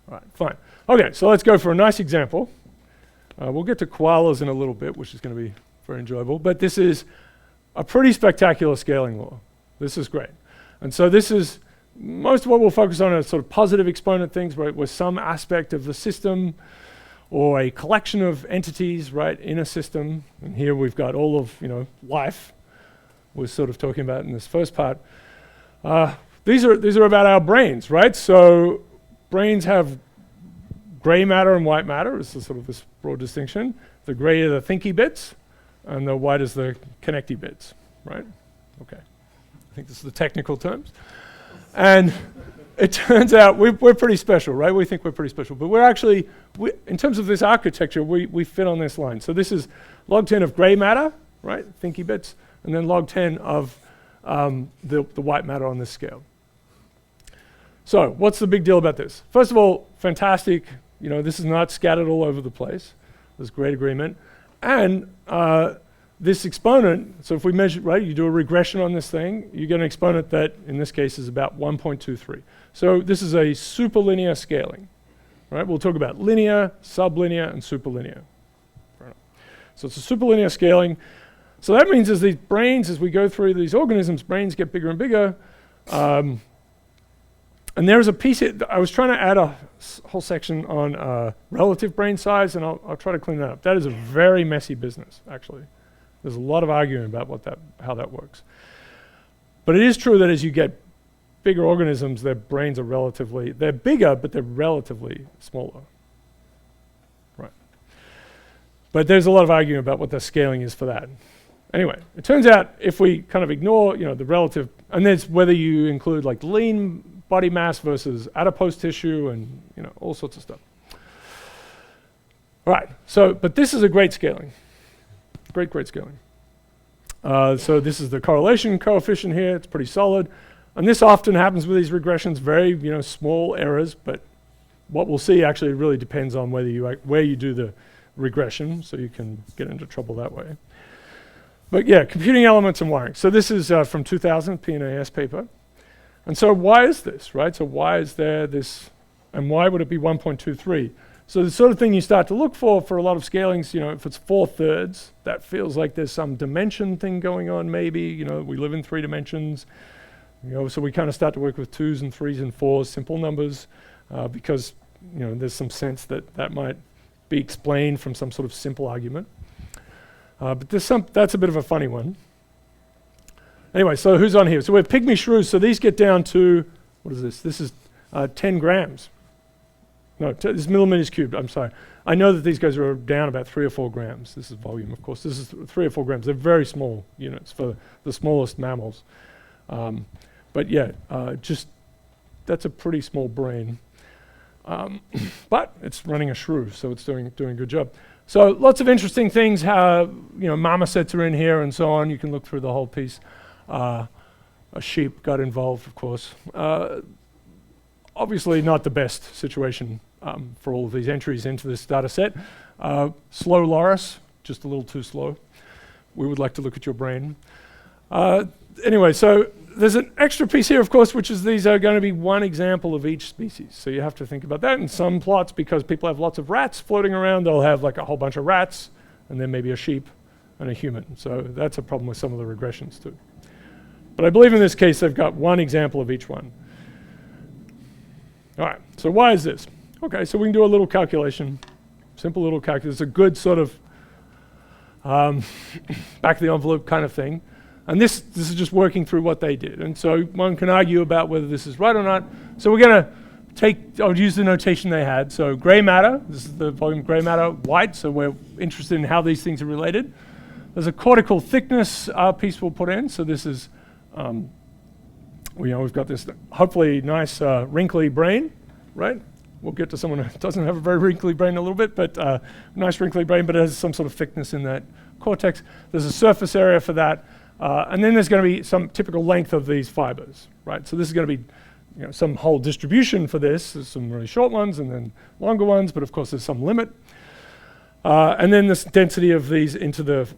All right, fine. Okay, so let's go for a nice example. We'll get to koalas in a little bit, which is going to be very enjoyable, but this is a pretty spectacular scaling law. This is great. And so this is, most of what we'll focus on are sort of positive exponent things, right, where some aspect of the system or a collection of entities, right, in a system, and here we've got all of, life, we're sort of talking about in this first part. These are about our brains, right? So brains have gray matter and white matter, is sort of this broad distinction. The gray are the thinky bits, and the white is the connecty bits, right? Okay. I think this is the technical terms. And it turns out we're pretty special, right? We think we're pretty special, but we're actually, in terms of this architecture, we fit on this line. So this is log 10 of gray matter, right? Thinky bits, and then log 10 of the white matter on this scale. So what's the big deal about this? First of all, fantastic. This is not scattered all over the place. There's great agreement. And this exponent, so if we measure, right, you do a regression on this thing, you get an exponent that, in this case, is about 1.23. So this is a superlinear scaling, right? We'll talk about linear, sublinear, and superlinear. Right. So it's a superlinear scaling. So that means as these brains, as we go through these organisms, brains get bigger and bigger. And there's a piece here, I was trying to add a whole section on relative brain size, and I'll try to clean that up. That is a very messy business, actually. There's a lot of arguing about how that works. But it is true that as you get bigger organisms, their brains are they're bigger, but they're relatively smaller. Right. But there's a lot of arguing about what the scaling is for that. Anyway, it turns out if we kind of ignore, the relative, and there's whether you include like lean body mass versus adipose tissue and, all sorts of stuff. All right, but this is a great scaling. Great scaling. So this is the correlation coefficient here. It's pretty solid. And this often happens with these regressions, very, small errors, but what we'll see actually really depends on where you do the regression, so you can get into trouble that way. But yeah, computing elements and wiring. So this is from 2000, PNAS paper. And so why is this, right? So why is there this, and why would it be 1.23? So the sort of thing you start to look for a lot of scalings, if it's 4/3, that feels like there's some dimension thing going on maybe, we live in 3 dimensions, so we kind of start to work with 2s and 3s and 4s, simple numbers, because, there's some sense that might be explained from some sort of simple argument. But that's a bit of a funny one. Anyway, so who's on here? So we're pygmy shrews, so these get down to, what is this? This is 10 grams. No, this is millimeters cubed, I'm sorry. I know that these guys are down about 3 or 4 grams. This is volume, of course. This is 3 or 4 grams. They're very small units for the smallest mammals. But yeah, that's a pretty small brain. But it's running a shrew, so it's doing a good job. So lots of interesting things, how, marmosets are in here and so on. You can look through the whole piece. A sheep got involved, of course. Obviously not the best situation for all of these entries into this data set. Slow loris, just a little too slow. We would like to look at your brain. Anyway, so there's an extra piece here, of course, which is these are going to be one example of each species. So you have to think about that. In some plots, because people have lots of rats floating around, they'll have like a whole bunch of rats, and then maybe a sheep and a human. So that's a problem with some of the regressions too. But I believe in this case, they've got one example of each one. All right, so why is this? Okay, so we can do a little calculation, simple little calculation. It's a good sort of back of the envelope kind of thing. And this is just working through what they did. And so one can argue about whether this is right or not. So we're going to I'll use the notation they had. So gray matter, this is the volume of gray matter, white, so we're interested in how these things are related. There's a cortical thickness piece we'll put in. So this is, we've got this hopefully nice wrinkly brain, right? We'll get to someone who doesn't have a very wrinkly brain in a little bit, but nice wrinkly brain, but it has some sort of thickness in that cortex. There's a surface area for that. And then there's going to be some typical length of these fibers, right? So this is going to be some whole distribution for this. There's some really short ones and then longer ones, but of course there's some limit. And then this density of these into the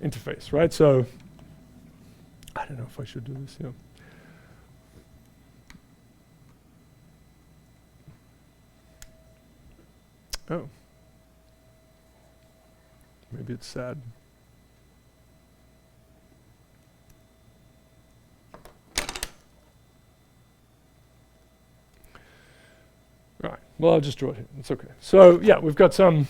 interface, right? So I don't know if I should do this here. Oh. Maybe it's sad. Right. Well, I'll just draw it here. It's okay. So yeah, we've got some.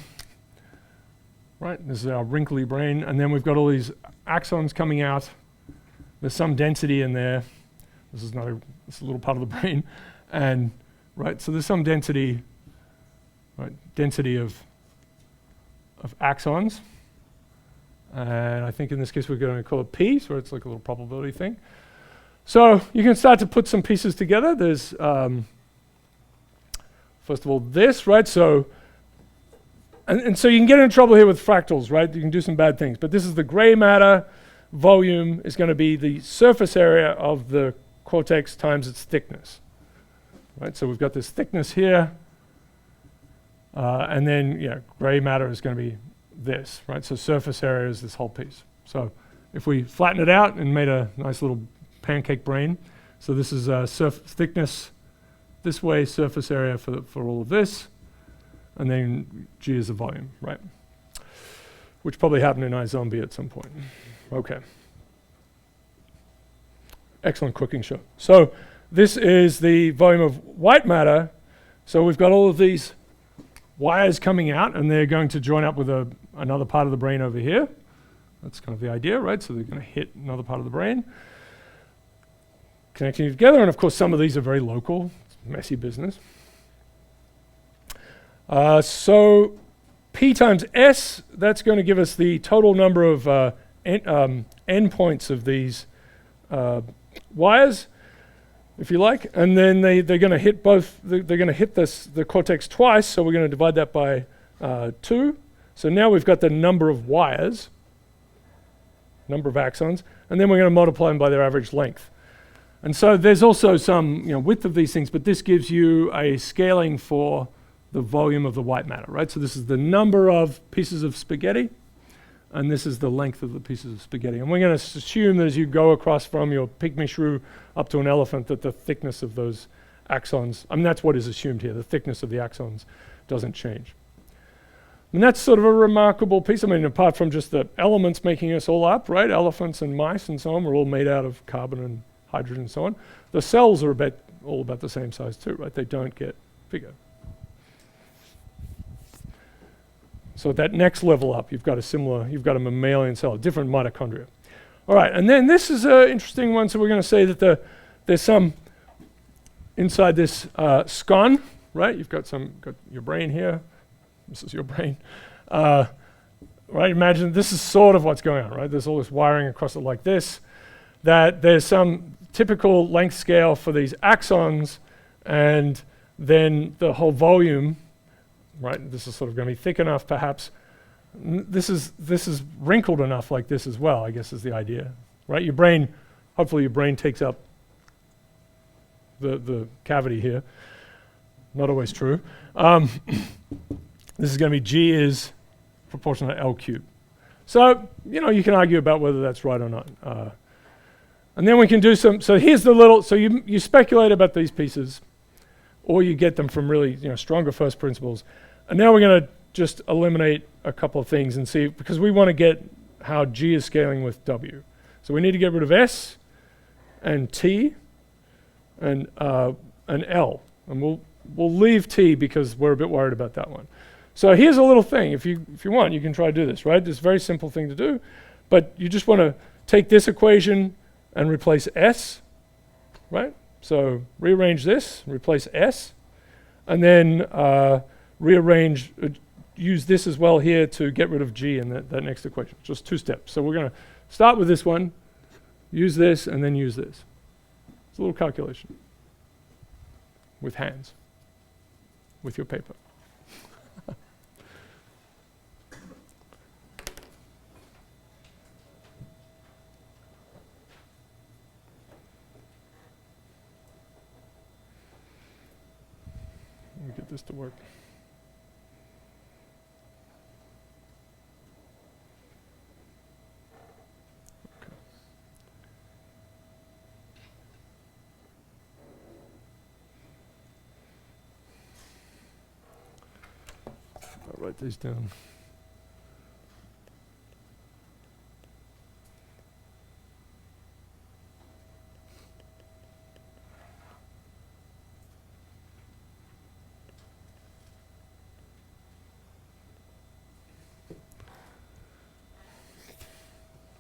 Right. This is our wrinkly brain, and then we've got all these axons coming out. There's some density in there. This is not a. It's a little part of the brain, and right. So there's some density. Right. Density of axons. And I think in this case we're going to call it P, so it's like a little probability thing. So you can start to put some pieces together. There's, first of all, this, right? So, and so you can get in trouble here with fractals, right? You can do some bad things. But this is the gray matter. Volume is going to be the surface area of the cortex times its thickness, right? So we've got this thickness here. And then, yeah, gray matter is going to be this, right? So surface area is this whole piece. So if we flatten it out and made a nice little pancake brain, so this is thickness this way, surface area for all of this, and then G is the volume, right? Which probably happened in iZombie at some point. Okay. Excellent cooking show. So this is the volume of white matter. So we've got all of these wires coming out, and they're going to join up with another part of the brain over here. That's kind of the idea, right? So they're going to hit another part of the brain, connecting together. And of course, some of these are very local. It's messy business. So P times S, that's going to give us the total number of endpoints of these wires, if you like, and then they're going to hit both. They're going to hit the cortex twice, so we're going to divide that by 2. So now we've got the number of wires, number of axons, and then we're going to multiply them by their average length. And so there's also some width of these things, but this gives you a scaling for the volume of the white matter, right? So this is the number of pieces of spaghetti, and this is the length of the pieces of spaghetti. And we're going to assume that as you go across from your pygmy shrew up to an elephant, that the thickness of those axons, I mean, that's what is assumed here. The thickness of the axons doesn't change. And that's sort of a remarkable piece. I mean, apart from just the elements making us all up, right? Elephants and mice and so on, we're all made out of carbon and hydrogen and so on. The cells are all about the same size too, right? They don't get bigger. So at that next level up, you've got a mammalian cell, a different mitochondria. All right, and then this is an interesting one. So we're going to say that there's some inside this scon, right? You've got your brain here. This is your brain. Right, imagine this is sort of what's going on, right? There's all this wiring across it like this, that there's some typical length scale for these axons, and then the whole volume, right? This is sort of going to be thick enough, perhaps. This is wrinkled enough like this as well, I guess is the idea, right? Your brain, hopefully your brain takes up the cavity here. Not always true. This is going to be G is proportional to L cubed. So, you can argue about whether that's right or not. And then we can do so here's the little, so you speculate about these pieces, or you get them from really, stronger first principles. And now we're going to just eliminate a couple of things and see, because we want to get how G is scaling with W. So we need to get rid of S and T and L. And we'll leave T because we're a bit worried about that one. So here's a little thing. If you want, you can try to do this, right? This is a very simple thing to do. But you just want to take this equation and replace S, right? So rearrange this, replace S, and then rearrange, use this as well here to get rid of G in that next equation. Just 2 steps. So we're going to start with this one, use this, and then use this. It's a little calculation with hands, with your paper. Let me get this to work. Okay. I'll write these down.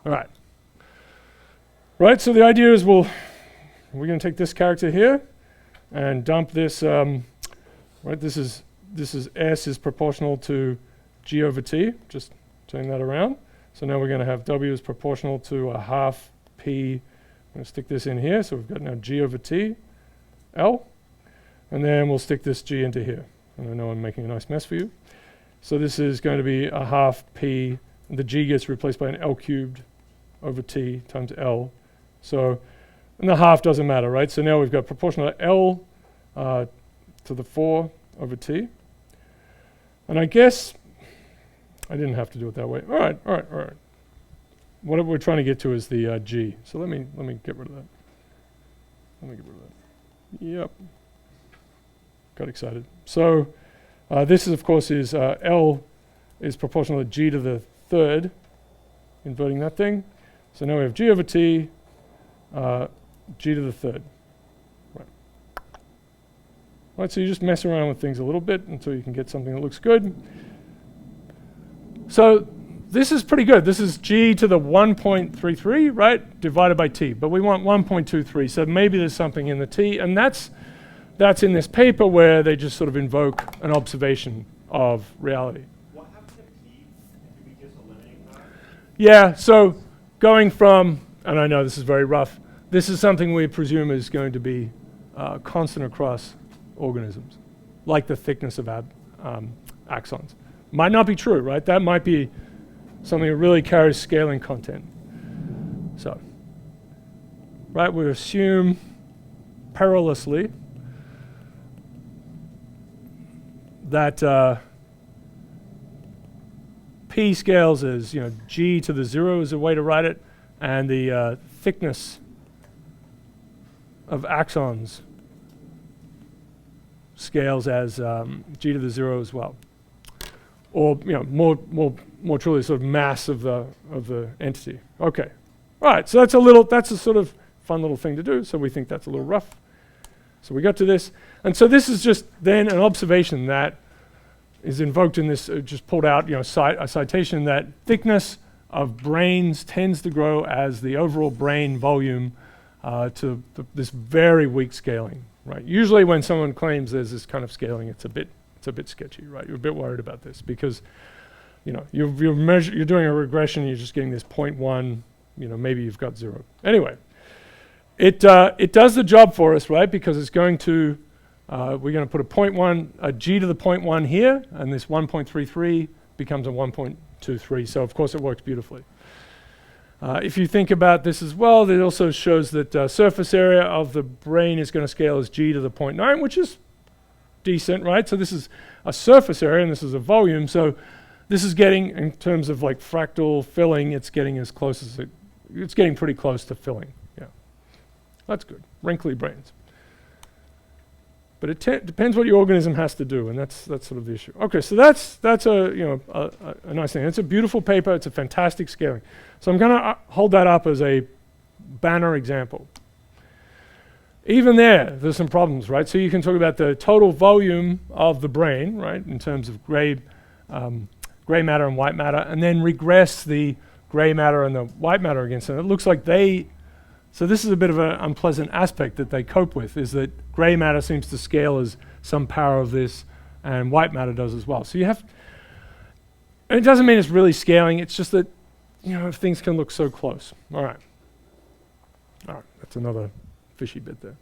All right. Right, so the idea is we're going to take this character here and dump this, right, this is S is proportional to G over T, just turning that around. So now we're going to have W is proportional to a half P. I'm going to stick this in here, so we've got now G over T, L, and then we'll stick this G into here. And I know I'm making a nice mess for you. So this is going to be a half P, and the G gets replaced by an L cubed over T times L. So, and the half doesn't matter, right? So now we've got proportional to L to the 4 over T. And I guess I didn't have to do it that way. All right. What we're trying to get to is the G. So let me get rid of that. Yep. Got excited. So this is, of course, is L is proportional to G to the 3rd, inverting that thing. So now we have G over T, G to the 3rd. Right, so you just mess around with things a little bit until you can get something that looks good. So this is pretty good. This is G to the 1.33, right, divided by T. But we want 1.23, so maybe there's something in the T. And that's in this paper where they just sort of invoke an observation of reality. What happens to P? Do we just eliminate that? Yeah, so going from, and I know this is very rough, this is something we presume is going to be constant across organisms, like the thickness of axons. Might not be true, right? That might be something that really carries scaling content. So, right, we assume perilously that P scales as, G to the 0 is a way to write it, and the thickness of axons scales as G to the 0 as well, or more truly, sort of mass of the entity. Okay, all right. So that's a sort of fun little thing to do. So we think that's a little rough. So we got to this, and so this is just then an observation that is invoked in this. Just pulled out, a citation that thickness of brains tends to grow as the overall brain volume to this very weak scaling. Right. Usually, when someone claims there's this kind of scaling, it's a bit sketchy, right? You're a bit worried about this because, you're doing a regression. You're just getting this 0.1. Maybe you've got 0. Anyway, it does the job for us, right? Because it's going to we're going to put a 0.1, a G to the 0.1 here, and this 1.33 becomes a 1.23. So of course it works beautifully. If you think about this as well, it also shows that surface area of the brain is going to scale as G to the 0.9, which is decent, right? So this is a surface area and this is a volume. So this is getting, in terms of like fractal filling, it's getting as close as it's getting pretty close to filling. Yeah, that's good. Wrinkly brains. But it depends what your organism has to do, and that's sort of the issue. Okay, so that's a nice thing. It's a beautiful paper. It's a fantastic scaling. So I'm going to hold that up as a banner example. Even there's some problems, right? So you can talk about the total volume of the brain, right, in terms of gray matter and white matter, and then regress the gray matter and the white matter against it. It looks like so this is a bit of an unpleasant aspect that they cope with, is that gray matter seems to scale as some power of this, and white matter does as well. So and it doesn't mean it's really scaling, it's just that, things can look so close. All right, that's another fishy bit there.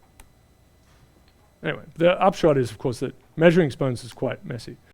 Anyway, the upshot is, of course, that measuring exponents is quite messy.